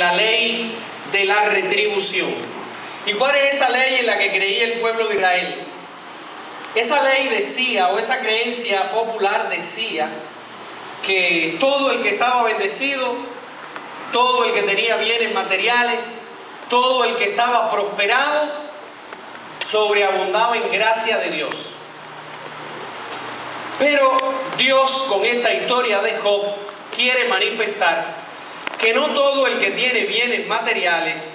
la ley de la retribución. ¿Y cuál es esa ley en la que creía el pueblo de Israel? Esa ley decía, o esa creencia popular decía, que todo el que estaba bendecido, todo el que tenía bienes materiales, todo el que estaba prosperado, sobreabundaba en gracia de Dios. Pero Dios, con esta historia de Job, quiere manifestar que no todo el que tiene bienes materiales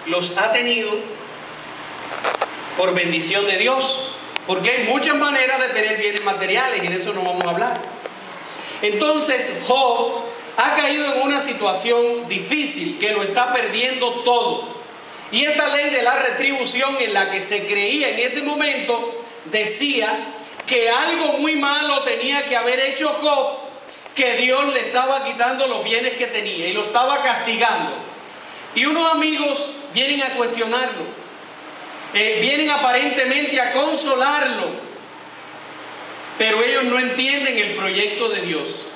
los ha tenido por bendición de Dios, porque hay muchas maneras de tener bienes materiales y de eso no vamos a hablar. Entonces Job ha caído en una situación difícil, que lo está perdiendo todo. Y esta ley de la retribución en la que se creía en ese momento decía que algo muy malo tenía que haber hecho Job, que Dios le estaba quitando los bienes que tenía y lo estaba castigando. Y unos amigos vienen a cuestionarlo, vienen aparentemente a consolarlo, pero ellos no entienden el proyecto de Dios.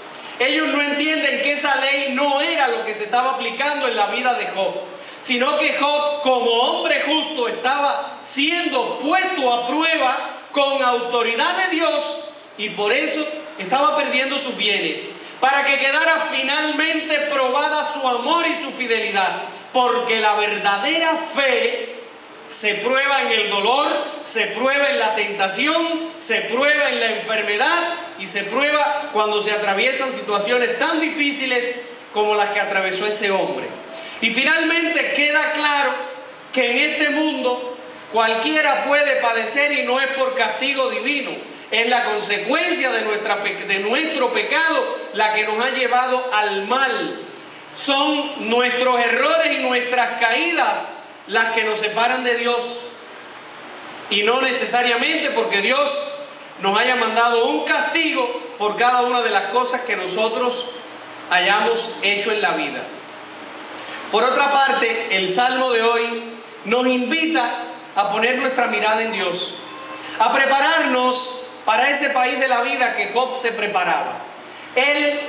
Ellos no entienden que esa ley no era lo que se estaba aplicando en la vida de Job, sino que Job, como hombre justo, estaba siendo puesto a prueba con autoridad de Dios, y por eso estaba perdiendo sus bienes, para que quedara finalmente probada su amor y su fidelidad, porque la verdadera fe se prueba en el dolor, se prueba en la tentación, se prueba en la enfermedad y se prueba cuando se atraviesan situaciones tan difíciles como las que atravesó ese hombre. Y finalmente queda claro que en este mundo cualquiera puede padecer, y no es por castigo divino, es la consecuencia de nuestro pecado la que nos ha llevado al mal. Son nuestros errores y nuestras caídas las que nos separan de Dios, y no necesariamente porque Dios nos haya mandado un castigo por cada una de las cosas que nosotros hayamos hecho en la vida. Por otra parte, el Salmo de hoy nos invita a poner nuestra mirada en Dios, a prepararnos para ese país de la vida que Job se preparaba. Él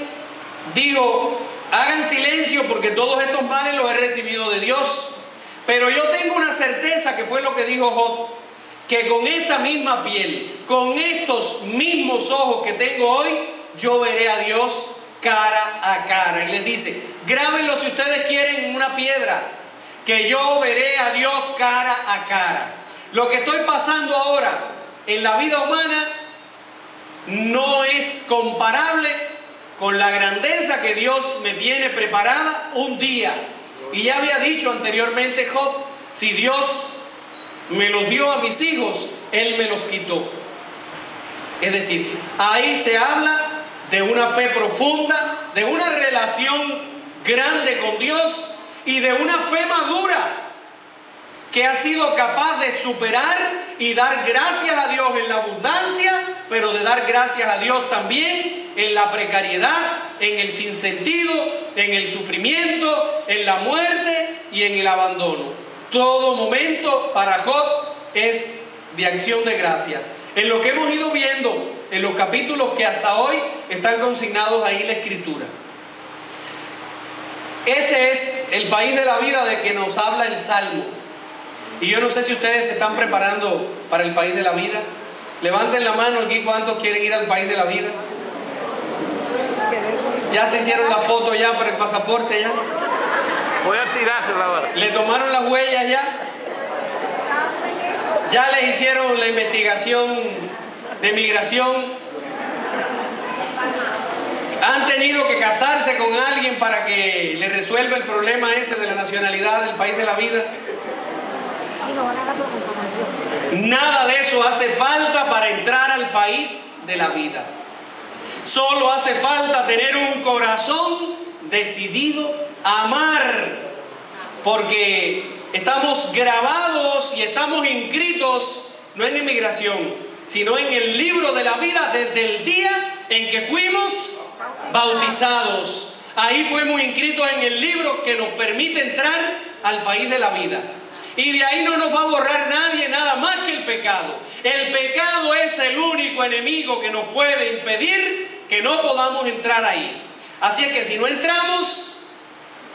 dijo: hagan silencio porque todos estos males los he recibido de Dios. Pero yo tengo una certeza, que fue lo que dijo Job, que con esta misma piel, con estos mismos ojos que tengo hoy, yo veré a Dios cara a cara. Y les dice: grábenlo si ustedes quieren en una piedra, que yo veré a Dios cara a cara. Lo que estoy pasando ahora en la vida humana no es comparable con la grandeza que Dios me tiene preparada un día. Y ya había dicho anteriormente Job: si Dios me los dio a mis hijos, Él me los quitó. Es decir, ahí se habla de una fe profunda, de una relación grande con Dios y de una fe madura que ha sido capaz de superar y dar gracias a Dios en la abundancia, pero de dar gracias a Dios también en la precariedad, en el sinsentido, en el sufrimiento, en la muerte y en el abandono. Todo momento para Job es de acción de gracias. En lo que hemos ido viendo en los capítulos que hasta hoy están consignados ahí en la Escritura. Ese es el país de la vida de que nos habla el Salmo. Y yo no sé si ustedes se están preparando para el país de la vida. Levanten la mano aquí, ¿cuántos quieren ir al país de la vida? ¿Ya se hicieron la foto ya para el pasaporte ya? Voy a tirársela ahora. ¿Le tomaron las huellas ya? ¿Ya les hicieron la investigación de migración? ¿Han tenido que casarse con alguien para que le resuelva el problema ese de la nacionalidad del país de la vida? Nada de eso hace falta para entrar al país de la vida. Solo hace falta tener un corazón decidido a amar, porque estamos grabados y estamos inscritos no en inmigración, sino en el libro de la vida desde el día en que fuimos bautizados. Ahí fuimos inscritos en el libro que nos permite entrar al país de la vida. Y de ahí no nos va a borrar nadie, nada más que el pecado. El pecado es el único enemigo que nos puede impedir que no podamos entrar ahí. Así es que si no entramos,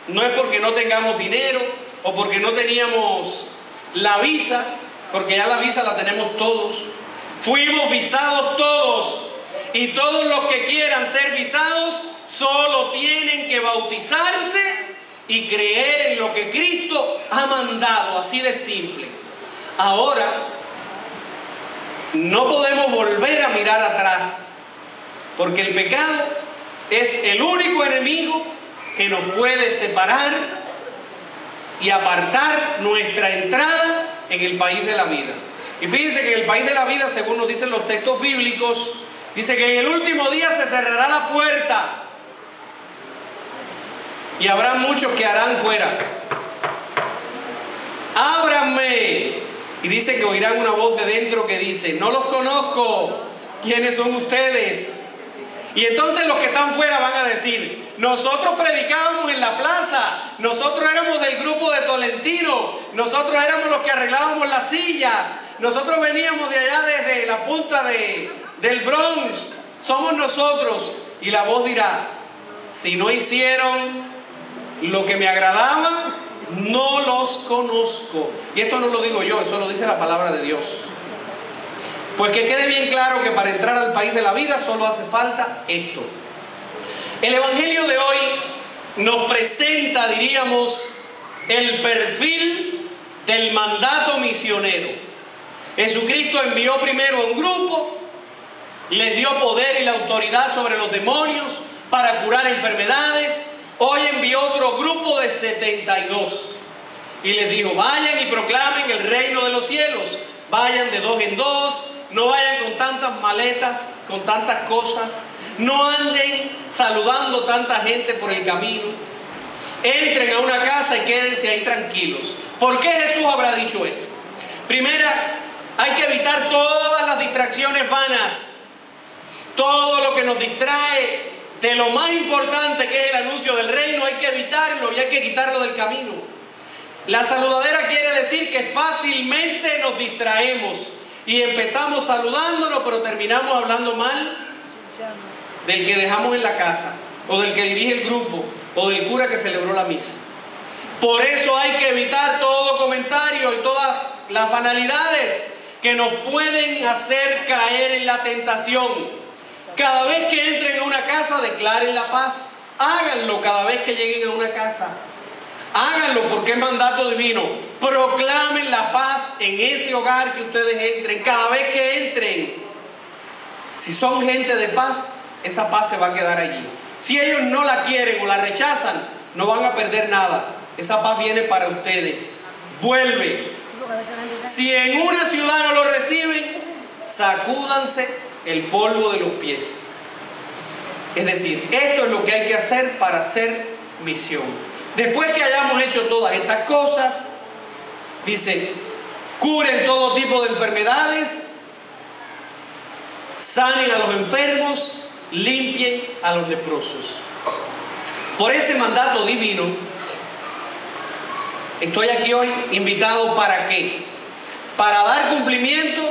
no es porque no tengamos dinero o porque no teníamos la visa, porque ya la visa la tenemos todos. Fuimos visados todos, y todos los que quieran ser visados solo tienen que bautizarse y creer en lo que Cristo ha mandado, así de simple. Ahora, no podemos volver a mirar atrás, porque el pecado es el único enemigo que nos puede separar y apartar nuestra entrada en el país de la vida. Y fíjense que en el país de la vida, según nos dicen los textos bíblicos, dice que en el último día se cerrará la puerta y habrá muchos que harán fuera: ábranme. Y dice que oirán una voz de dentro que dice: no los conozco, ¿quiénes son ustedes? Y entonces los que están fuera van a decir: nosotros predicábamos en la plaza, nosotros éramos del grupo de Tolentino, nosotros éramos los que arreglábamos las sillas, nosotros veníamos de allá desde la punta del Bronx, somos nosotros. Y la voz dirá: si no hicieron lo que me agradaba, no los conozco. Y esto no lo digo yo, eso lo dice la palabra de Dios. Pues que quede bien claro que para entrar al país de la vida solo hace falta esto. El Evangelio de hoy nos presenta, diríamos, el perfil del mandato misionero. Jesucristo envió primero a un grupo, les dio poder y la autoridad sobre los demonios para curar enfermedades. Hoy envió otro grupo de 72 y les dijo: vayan y proclamen el reino de los cielos. Vayan de 2 en 2, no vayan con tantas maletas, con tantas cosas, no anden saludando tanta gente por el camino. Entren a una casa y quédense ahí tranquilos. ¿Por qué Jesús habrá dicho esto? Primera, hay que evitar todas las distracciones vanas, todo lo que nos distrae de lo más importante, que es el anuncio del reino. Hay que evitarlo y hay que quitarlo del camino. La saludadera quiere decir que fácilmente nos distraemos y empezamos saludándonos, pero terminamos hablando mal del que dejamos en la casa, o del que dirige el grupo, o del cura que celebró la misa. Por eso hay que evitar todo comentario y todas las banalidades que nos pueden hacer caer en la tentación. Cada vez que entren a una casa, declaren la paz. Háganlo cada vez que lleguen a una casa. Háganlo porque es mandato divino. Proclamen la paz en ese hogar que ustedes entren. Cada vez que entren, si son gente de paz, esa paz se va a quedar allí. Si ellos no la quieren o la rechazan, no van a perder nada. Esa paz viene para ustedes. Vuelve. Si en una ciudad no lo reciben, sacúdanse el polvo de los pies. Es decir, esto es lo que hay que hacer para hacer misión. Después que hayamos hecho todas estas cosas, dice: curen todo tipo de enfermedades, sanen a los enfermos, limpien a los leprosos. Por ese mandato divino, estoy aquí hoy invitado. ¿Para qué? Para dar cumplimiento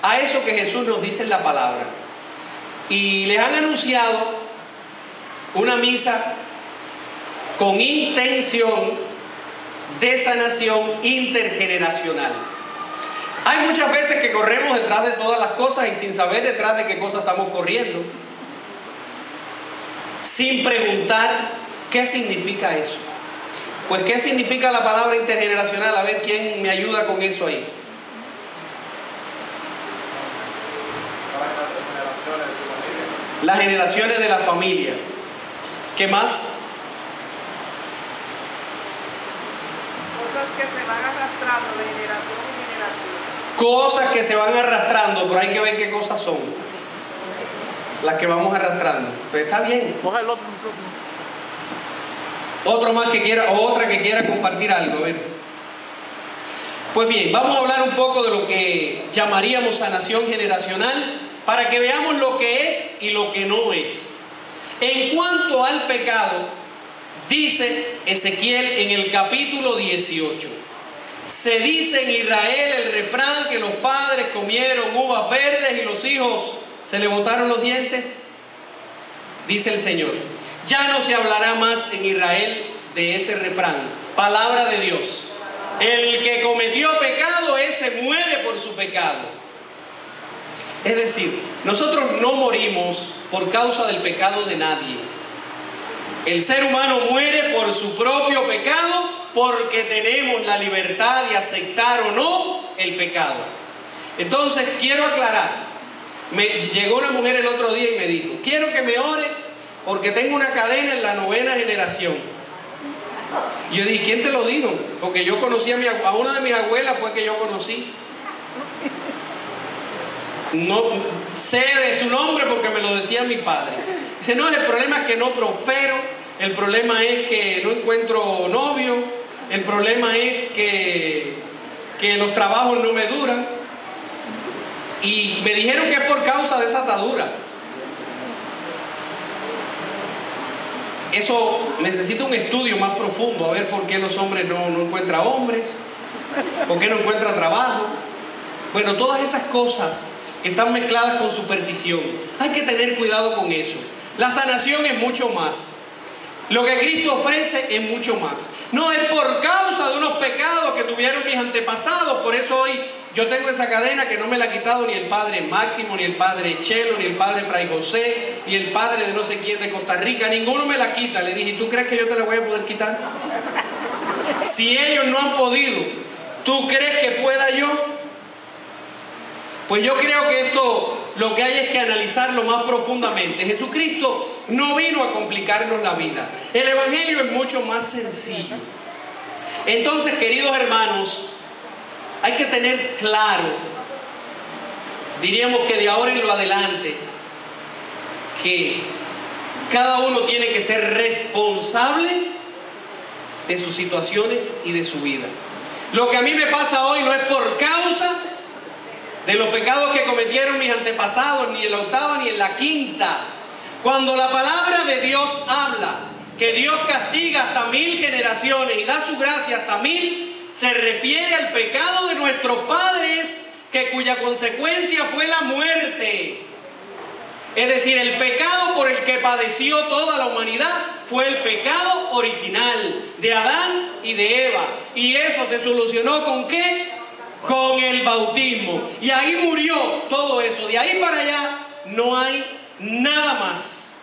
a eso que Jesús nos dice en la palabra. Y les han anunciado una misa con intención de sanación intergeneracional. Hay muchas veces que corremos detrás de todas las cosas y sin saber detrás de qué cosas estamos corriendo, sin preguntar qué significa eso. Pues ¿qué significa la palabra intergeneracional? A ver quién me ayuda con eso ahí. Las generaciones de la familia. ¿Qué más? Cosas que se van arrastrando de generación en generación. Cosas que se van arrastrando, pero hay que ver qué cosas son las que vamos arrastrando. Pues está bien. Coge el otro. Otro más que quiera, o otra que quiera compartir algo, a ver. Pues bien, vamos a hablar un poco de lo que llamaríamos sanación generacional, para que veamos lo que es y lo que no es. En cuanto al pecado, dice Ezequiel en el capítulo 18: se dice en Israel el refrán que los padres comieron uvas verdes y los hijos se le botaron los dientes. Dice el Señor: ya no se hablará más en Israel de ese refrán, palabra de Dios. El que cometió pecado, ese muere por su pecado. Es decir, nosotros no morimos por causa del pecado de nadie. El ser humano muere por su propio pecado porque tenemos la libertad de aceptar o no el pecado. Entonces, quiero aclarar. Llegó una mujer el otro día y me dijo, quiero que me ore porque tengo una cadena en la 9ª generación. Y yo dije, ¿quién te lo dijo? Porque yo conocí a una de mis abuelas, fue que yo conocí. No sé de su nombre porque me lo decía mi padre. Dice, no, el problema es que no prospero, el problema es que no encuentro novio, el problema es que los trabajos no me duran. Y me dijeron que es por causa de esa atadura. Eso necesita un estudio más profundo, a ver por qué los hombres no encuentran hombres, por qué no encuentran trabajo. Bueno, todas esas cosas que están mezcladas con superstición, hay que tener cuidado con eso. La sanación es mucho más. Lo que Cristo ofrece es mucho más. No es por causa de unos pecados que tuvieron mis antepasados, por eso hoy yo tengo esa cadena que no me la ha quitado ni el padre Máximo, ni el padre Chelo, ni el padre Fray José, ni el padre de no sé quién de Costa Rica. Ninguno me la quita. Le dije, ¿tú crees que yo te la voy a poder quitar? Si ellos no han podido, ¿tú crees que pueda yo? Pues yo creo que esto lo que hay es que analizarlo más profundamente. Jesucristo no vino a complicarnos la vida. El Evangelio es mucho más sencillo. Entonces, queridos hermanos, hay que tener claro, diríamos que de ahora en lo adelante, que cada uno tiene que ser responsable de sus situaciones y de su vida. Lo que a mí me pasa hoy no es por causa de los pecados que cometieron mis antepasados, ni en la 8ª ni en la 5ª. Cuando la palabra de Dios habla que Dios castiga hasta 1000 generaciones y da su gracia hasta 1000, se refiere al pecado de nuestros padres, cuya consecuencia fue la muerte. Es decir, el pecado por el que padeció toda la humanidad fue el pecado original de Adán y de Eva. Y eso se solucionó ¿con qué? Con el bautismo. Y ahí murió todo eso. De ahí para allá no hay nada más.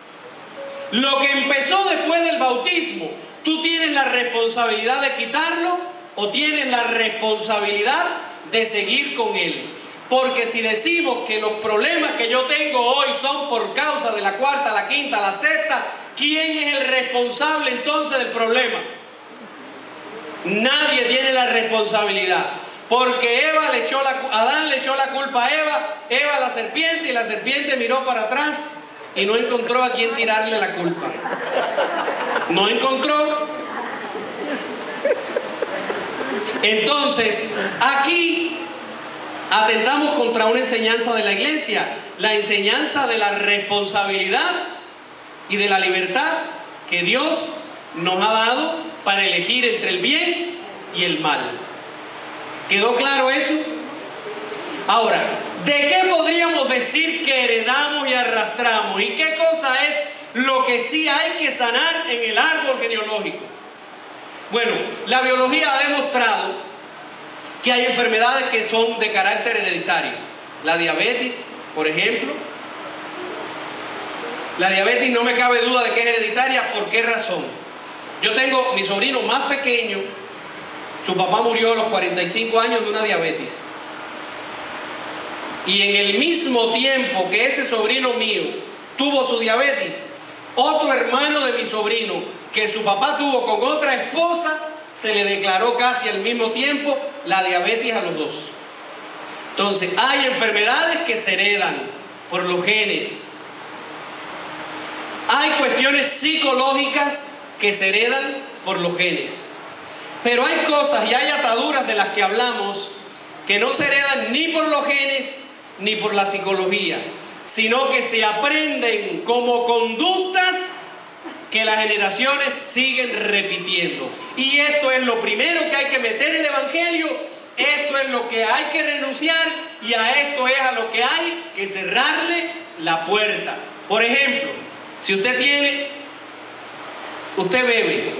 Lo que empezó después del bautismo, tú tienes la responsabilidad de quitarlo o tienes la responsabilidad de seguir con él. Porque si decimos que los problemas que yo tengo hoy son por causa de la 4ª, la 5ª, la 6ª, ¿quién es el responsable entonces del problema? Nadie tiene la responsabilidad. Porque Adán le echó la culpa a Eva a la serpiente, y la serpiente miró para atrás y no encontró a quién tirarle la culpa. No encontró. Entonces, aquí atentamos contra una enseñanza de la iglesia, la enseñanza de la responsabilidad y de la libertad que Dios nos ha dado para elegir entre el bien y el mal. ¿Quedó claro eso? Ahora, ¿de qué podríamos decir que heredamos y arrastramos? ¿Y qué cosa es lo que sí hay que sanar en el árbol genealógico? Bueno, la biología ha demostrado que hay enfermedades que son de carácter hereditario. La diabetes, por ejemplo. La diabetes no me cabe duda de que es hereditaria. ¿Por qué razón? Yo tengo mi sobrino más pequeño, su papá murió a los 45 años de una diabetes. Y en el mismo tiempo que ese sobrino mío tuvo su diabetes, otro hermano de mi sobrino, que su papá tuvo con otra esposa, se le declaró casi al mismo tiempo la diabetes a los dos. Entonces, hay enfermedades que se heredan por los genes. Hay cuestiones psicológicas que se heredan por los genes. Pero hay cosas y hay ataduras de las que hablamos que no se heredan ni por los genes ni por la psicología, sino que se aprenden como conductas que las generaciones siguen repitiendo. Y esto es lo primero que hay que meter en el Evangelio, esto es lo que hay que renunciar y a esto es a lo que hay que cerrarle la puerta. Por ejemplo, si usted bebe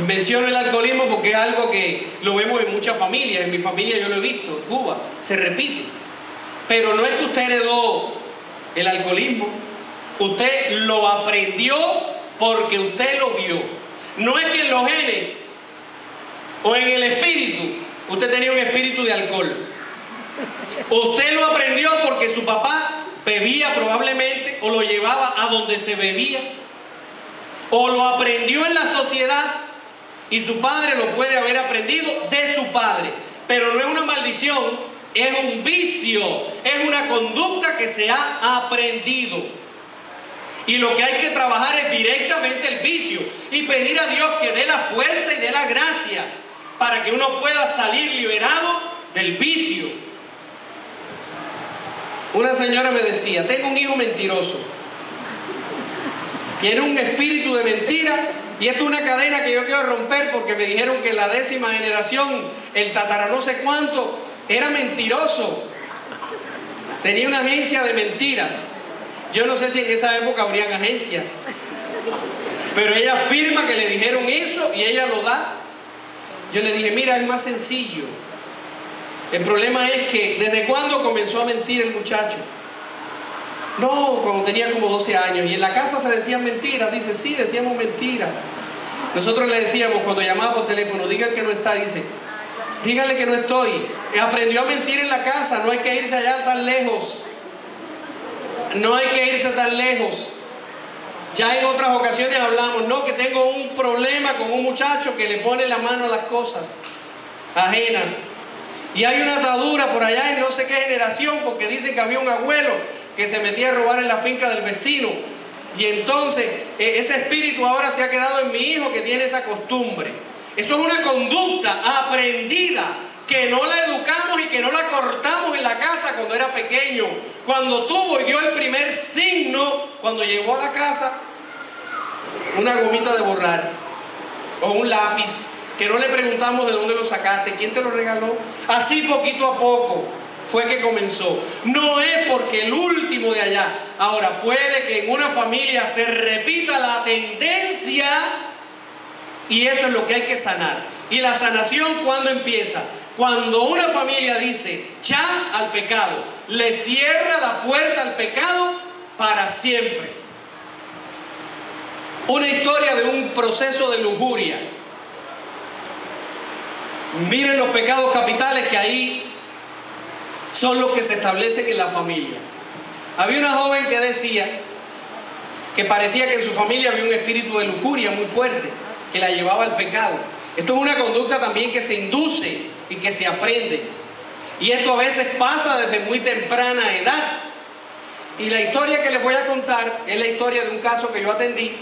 Menciono el alcoholismo porque es algo que lo vemos en muchas familias. En mi familia yo lo he visto, en Cuba, se repite. Pero no es que usted heredó el alcoholismo, usted lo aprendió porque usted lo vio. No es que en los genes o en el espíritu usted tenía un espíritu de alcohol. Usted lo aprendió porque su papá bebía probablemente, o lo llevaba a donde se bebía, o lo aprendió en la sociedad, y su padre lo puede haber aprendido de su padre. Pero no es una maldición, es un vicio, es una conducta que se ha aprendido. Y lo que hay que trabajar es directamente el vicio y pedir a Dios que dé la fuerza y dé la gracia para que uno pueda salir liberado del vicio. Una señora me decía, tengo un hijo mentiroso, tiene un espíritu de mentira, y esto es una cadena que yo quiero romper porque me dijeron que en la 10ª generación, el tatara no sé cuánto, era mentiroso, tenía una agencia de mentiras. Yo no sé si en esa época habrían agencias, pero ella afirma que le dijeron eso y ella lo da. Yo le dije, mira, es más sencillo. El problema es que, ¿desde cuándo comenzó a mentir el muchacho? No, cuando tenía como 12 años. Y en la casa se decían mentiras. Dice, sí, decíamos mentiras. Nosotros le decíamos, cuando llamaba por teléfono, diga que no está. Dice, dígale que no estoy. Aprendió a mentir en la casa. No hay que irse allá tan lejos. No hay que irse tan lejos. Ya en otras ocasiones hablamos, no, que tengo un problema con un muchacho que le pone la mano a las cosas ajenas. Y hay una atadura por allá en no sé qué generación, porque dicen que había un abuelo que se metía a robar en la finca del vecino. Y entonces ese espíritu ahora se ha quedado en mi hijo, que tiene esa costumbre. Eso es una conducta aprendida, que no la educamos y que no la cortamos en la casa cuando era pequeño. Cuando tuvo y dio el primer signo, cuando llegó a la casa, una gomita de borrar o un lápiz, que no le preguntamos de dónde lo sacaste, quién te lo regaló. Así poquito a poco fue que comenzó. No es porque el último de allá. Ahora, puede que en una familia se repita la tendencia, y eso es lo que hay que sanar. Y la sanación, ¿cuándo empieza? Cuando una familia dice ya al pecado, le cierra la puerta al pecado para siempre. Una historia de un proceso de lujuria. Miren los pecados capitales que ahí son los que se establecen en la familia. Había una joven que decía que parecía que en su familia había un espíritu de lujuria muy fuerte que la llevaba al pecado. Esto es una conducta también que se induce y que se aprende. Y esto a veces pasa desde muy temprana edad. Y la historia que les voy a contar es la historia de un caso que yo atendí,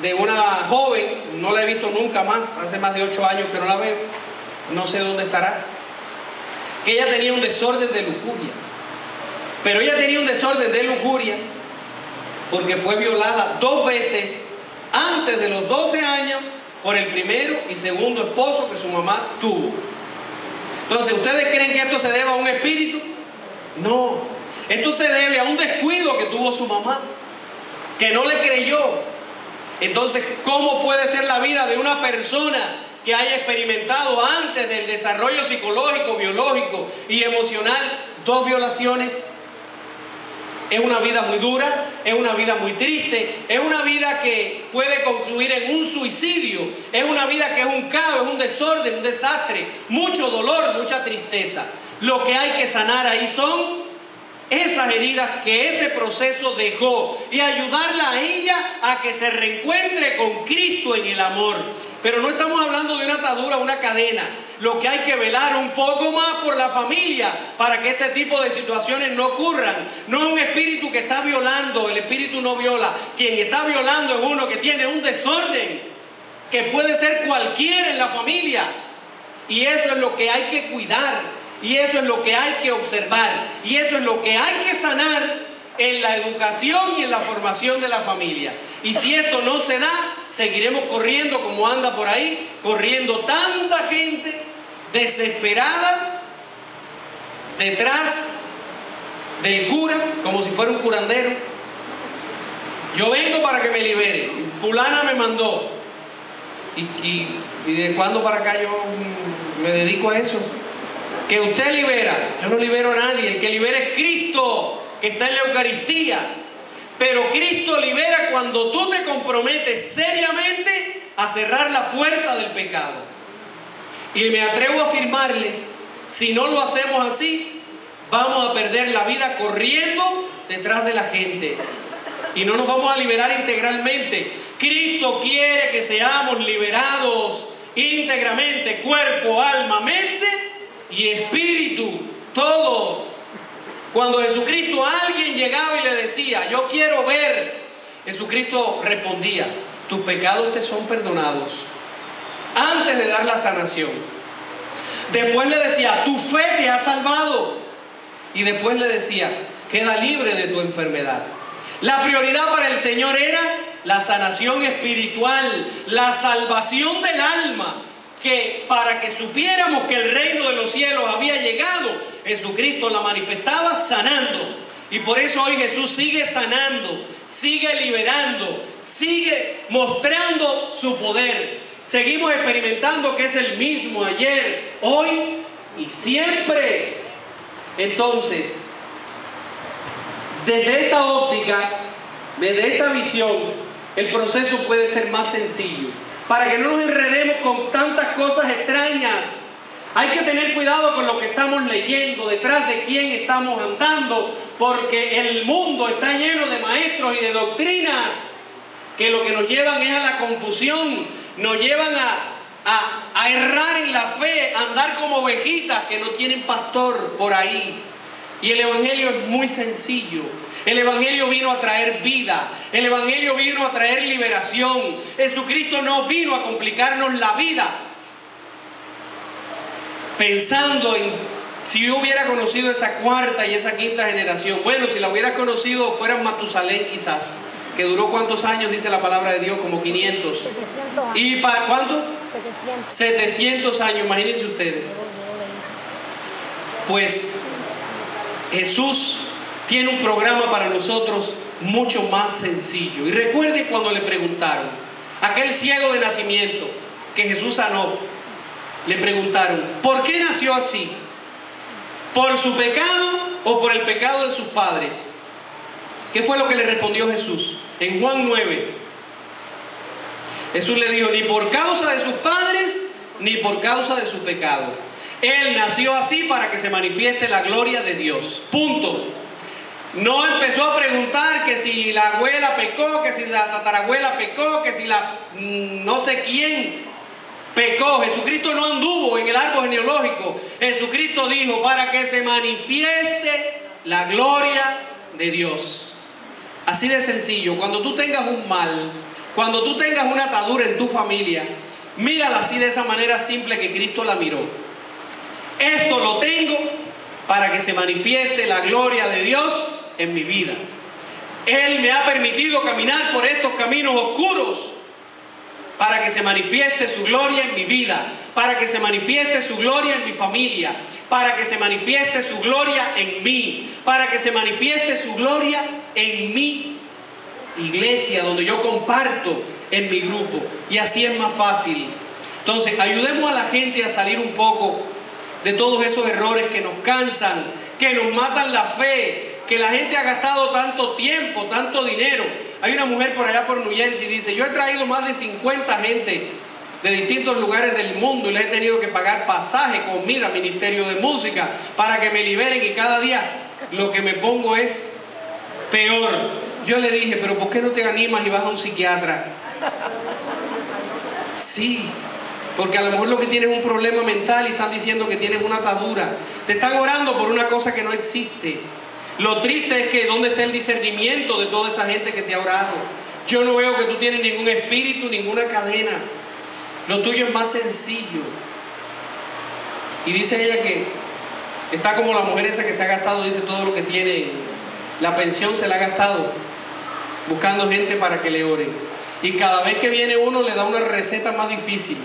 de una joven, no la he visto nunca más, hace más de 8 años que no la veo, no sé dónde estará, que ella tenía un desorden de lujuria. Pero ella tenía un desorden de lujuria porque fue violada 2 veces antes de los 12 años por el primero y segundo esposo que su mamá tuvo. Entonces, ¿ustedes creen que esto se debe a un espíritu? No, esto se debe a un descuido que tuvo su mamá, que no le creyó. Entonces, ¿cómo puede ser la vida de una persona que haya experimentado antes del desarrollo psicológico, biológico y emocional 2 violaciones? Es una vida muy dura, es una vida muy triste, es una vida que puede concluir en un suicidio, es una vida que es un caos, es un desorden, un desastre, mucho dolor, mucha tristeza. Lo que hay que sanar ahí son esas heridas que ese proceso dejó y ayudarla a ella a que se reencuentre con Cristo en el amor. Pero no estamos hablando de una atadura, una cadena. Lo que hay que velar un poco más por la familia para que este tipo de situaciones no ocurran. No es un espíritu que está violando, el espíritu no viola. Quien está violando es uno que tiene un desorden, que puede ser cualquiera en la familia. Y eso es lo que hay que cuidar. Y eso es lo que hay que observar. Y eso es lo que hay que sanar en la educación y en la formación de la familia. Y si esto no se da, seguiremos corriendo como anda por ahí, corriendo tanta gente desesperada detrás del cura, como si fuera un curandero. Yo vengo para que me libere. Fulana me mandó. y de cuándo para acá yo me dedico a eso. Que usted libera, yo no libero a nadie, el que libera es Cristo, que está en la Eucaristía. Pero Cristo libera cuando tú te comprometes seriamente a cerrar la puerta del pecado. Y me atrevo a afirmarles, si no lo hacemos así, vamos a perder la vida corriendo detrás de la gente. Y no nos vamos a liberar integralmente. Cristo quiere que seamos liberados íntegramente, cuerpo, alma, mente y espíritu, todo. Cuando Jesucristo a alguien llegaba y le decía, yo quiero ver, Jesucristo respondía, tus pecados te son perdonados, antes de dar la sanación. Después le decía, tu fe te ha salvado. Y después le decía, queda libre de tu enfermedad. La prioridad para el Señor era la sanación espiritual, la salvación del alma, que para que supiéramos que el reino de los cielos había llegado, Jesucristo la manifestaba sanando. Y por eso hoy Jesús sigue sanando, sigue liberando, sigue mostrando su poder. Seguimos experimentando que es el mismo ayer, hoy y siempre. Entonces, desde esta óptica, desde esta visión, el proceso puede ser más sencillo. Para que no nos enredemos con tantas cosas extrañas, hay que tener cuidado con lo que estamos leyendo, detrás de quién estamos andando, porque el mundo está lleno de maestros y de doctrinas que lo que nos llevan es a la confusión, nos llevan a errar en la fe, a andar como ovejitas que no tienen pastor por ahí. Y el Evangelio es muy sencillo. El Evangelio vino a traer vida. El Evangelio vino a traer liberación. Jesucristo no vino a complicarnos la vida pensando en si yo hubiera conocido esa cuarta y esa quinta generación. Bueno, si la hubiera conocido fuera Matusalén quizás, que duró ¿cuántos años? Dice la palabra de Dios, como 500. 700 años. ¿Y para cuánto? 700. 700 años, imagínense ustedes. Pues Jesús tiene un programa para nosotros mucho más sencillo. Y recuerde cuando le preguntaron, aquel ciego de nacimiento que Jesús sanó, le preguntaron, ¿por qué nació así? ¿Por su pecado o por el pecado de sus padres? ¿Qué fue lo que le respondió Jesús? En Juan 9, Jesús le dijo, ni por causa de sus padres, ni por causa de su pecado. Él nació así para que se manifieste la gloria de Dios. Punto. No empezó a preguntar que si la abuela pecó, que si la tatarabuela pecó, que si la no sé quién pecó. Jesucristo no anduvo en el árbol genealógico. Jesucristo dijo, para que se manifieste la gloria de Dios. Así de sencillo. Cuando tú tengas un mal, cuando tú tengas una atadura en tu familia, mírala así, de esa manera simple que Cristo la miró. Esto lo tengo para que se manifieste la gloria de Dios en mi vida. Él me ha permitido caminar por estos caminos oscuros para que se manifieste su gloria en mi vida, para que se manifieste su gloria en mi familia, para que se manifieste su gloria en mí, para que se manifieste su gloria en mi iglesia, donde yo comparto en mi grupo. Y así es más fácil. Entonces, ayudemos a la gente a salir un poco de todos esos errores que nos cansan, que nos matan la fe, que la gente ha gastado tanto tiempo, tanto dinero. Hay una mujer por allá por New Jersey, dice, yo he traído más de 50 gente de distintos lugares del mundo y les he tenido que pagar pasaje, comida, ministerio de música, para que me liberen, y cada día lo que me pongo es peor. Yo le dije, pero ¿por qué no te animas y vas a un psiquiatra? Sí, porque a lo mejor lo que tienes es un problema mental y están diciendo que tienes una atadura. Te están orando por una cosa que no existe. Lo triste es que ¿dónde está el discernimiento de toda esa gente que te ha orado? Yo no veo que tú tienes ningún espíritu, ninguna cadena. Lo tuyo es más sencillo. Y dice ella que está como la mujer esa que se ha gastado, dice, todo lo que tiene, la pensión se la ha gastado buscando gente para que le oren. Y cada vez que viene uno le da una receta más difícil.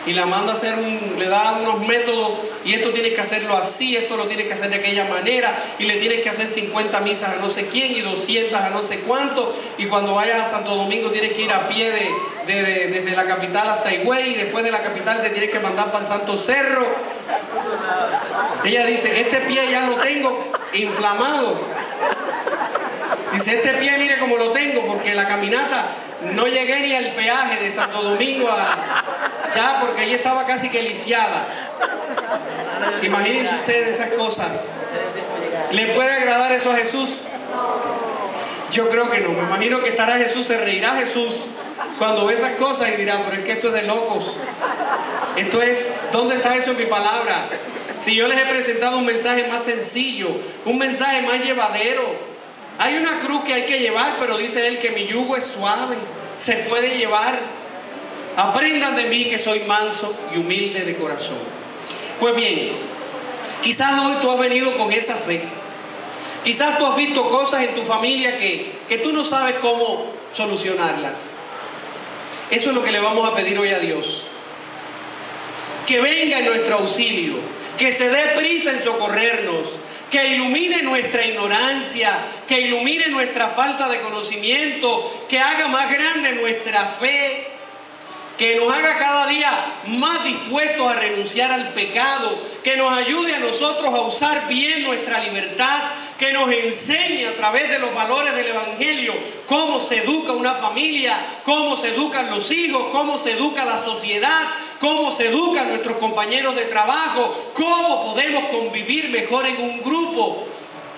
y la manda a hacer le da unos métodos, y esto tienes que hacerlo así, esto lo tienes que hacer de aquella manera, y le tienes que hacer 50 misas a no sé quién y 200 a no sé cuánto, y cuando vayas a Santo Domingo tienes que ir a pie desde la capital hasta Higüey, y después de la capital te tienes que mandar para el Santo Cerro. Ella dice, este pie ya lo tengo inflamado. Dice, este pie mire cómo lo tengo, porque la caminata no llegué ni al peaje de Santo Domingo ya, porque ahí estaba casi que lisiada. Imagínense ustedes esas cosas. ¿Le puede agradar eso a Jesús? Yo creo que no. Me imagino que estará Jesús, se reirá Jesús cuando ve esas cosas y dirá, pero es que esto es de locos. Esto es, ¿dónde está eso en mi palabra? Si yo les he presentado un mensaje más sencillo, un mensaje más llevadero. Hay una cruz que hay que llevar, pero dice él que mi yugo es suave, se puede llevar. Aprendan de mí que soy manso y humilde de corazón. Pues bien, quizás hoy tú has venido con esa fe. Quizás tú has visto cosas en tu familia que tú no sabes cómo solucionarlas. Eso es lo que le vamos a pedir hoy a Dios. Que venga en nuestro auxilio, que se dé prisa en socorrernos, que ilumine nuestra ignorancia, que ilumine nuestra falta de conocimiento, que haga más grande nuestra fe, que nos haga cada día más dispuestos a renunciar al pecado, que nos ayude a nosotros a usar bien nuestra libertad, que nos enseñe a través de los valores del Evangelio cómo se educa una familia, cómo se educan los hijos, cómo se educa la sociedad, cómo se educan nuestros compañeros de trabajo, cómo podemos convivir mejor en un grupo.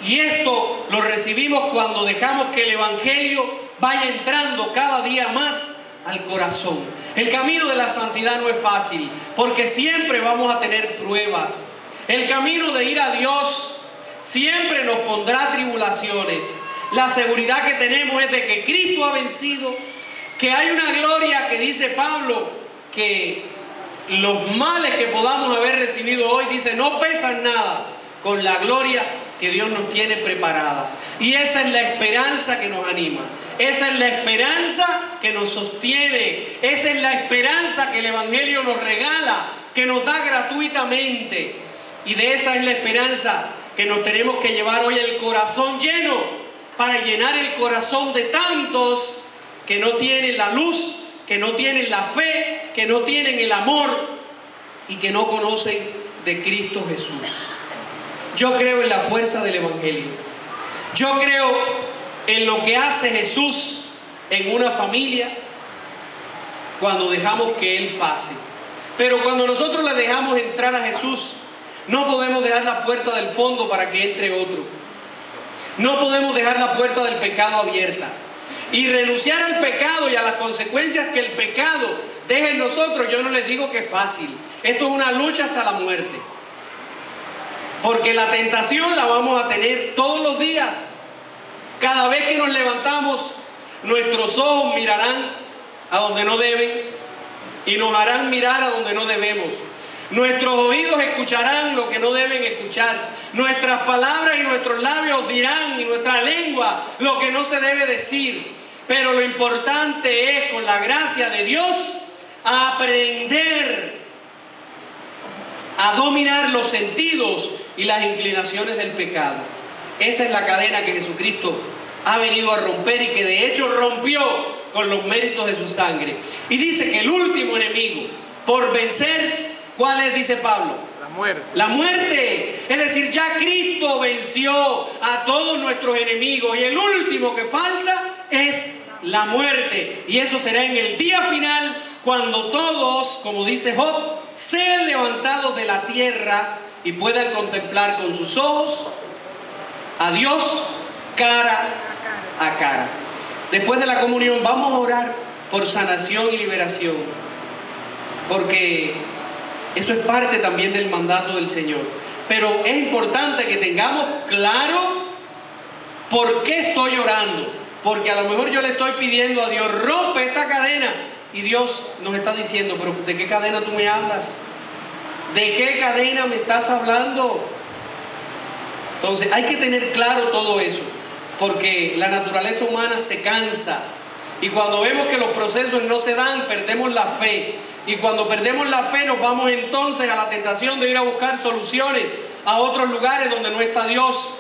Y esto lo recibimos cuando dejamos que el Evangelio vaya entrando cada día más al corazón. El camino de la santidad no es fácil, porque siempre vamos a tener pruebas. El camino de ir a Dios siempre nos pondrá tribulaciones. La seguridad que tenemos es de que Cristo ha vencido, que hay una gloria que dice Pablo, que los males que podamos haber recibido hoy, dice, no pesan nada con la gloria que Dios nos tiene preparadas. Y esa es la esperanza que nos anima. Esa es la esperanza que nos sostiene. Esa es la esperanza que el Evangelio nos regala, que nos da gratuitamente. Y de esa es la esperanza que nos tenemos que llevar hoy el corazón lleno, para llenar el corazón de tantos que no tienen la luz, que no tienen la fe, que no tienen el amor y que no conocen de Cristo Jesús. Yo creo en la fuerza del Evangelio. Yo creo en lo que hace Jesús en una familia cuando dejamos que Él pase. Pero cuando nosotros le dejamos entrar a Jesús, no podemos dejar la puerta del fondo para que entre otro. No podemos dejar la puerta del pecado abierta. Y renunciar al pecado y a las consecuencias que el pecado deja en nosotros, yo no les digo que es fácil. Esto es una lucha hasta la muerte. Porque la tentación la vamos a tener todos los días. Cada vez que nos levantamos, nuestros ojos mirarán a donde no deben y nos harán mirar a donde no debemos. Nuestros oídos escucharán lo que no deben escuchar. Nuestras palabras y nuestros labios dirán, y nuestra lengua, lo que no se debe decir. Pero lo importante es, con la gracia de Dios, aprender a dominar los sentidos y las inclinaciones del pecado. Esa es la cadena que Jesucristo ha venido a romper y que de hecho rompió con los méritos de su sangre. Y dice que el último enemigo por vencer, ¿cuál es? Dice Pablo. La muerte. La muerte. Es decir, ya Cristo venció a todos nuestros enemigos y el último que falta es la muerte. Y eso será en el día final, cuando todos, como dice Job, sean levantados de la tierra y puedan contemplar con sus ojos a Dios cara a cara. Después de la comunión vamos a orar por sanación y liberación, porque eso es parte también del mandato del Señor. Pero es importante que tengamos claro por qué estoy orando, porque a lo mejor yo le estoy pidiendo a Dios, rompe esta cadena, y Dios nos está diciendo, pero ¿de qué cadena tú me hablas? ¿De qué cadena me estás hablando? Entonces hay que tener claro todo eso, porque la naturaleza humana se cansa y cuando vemos que los procesos no se dan, perdemos la fe. Y cuando perdemos la fe nos vamos entonces a la tentación de ir a buscar soluciones a otros lugares donde no está Dios.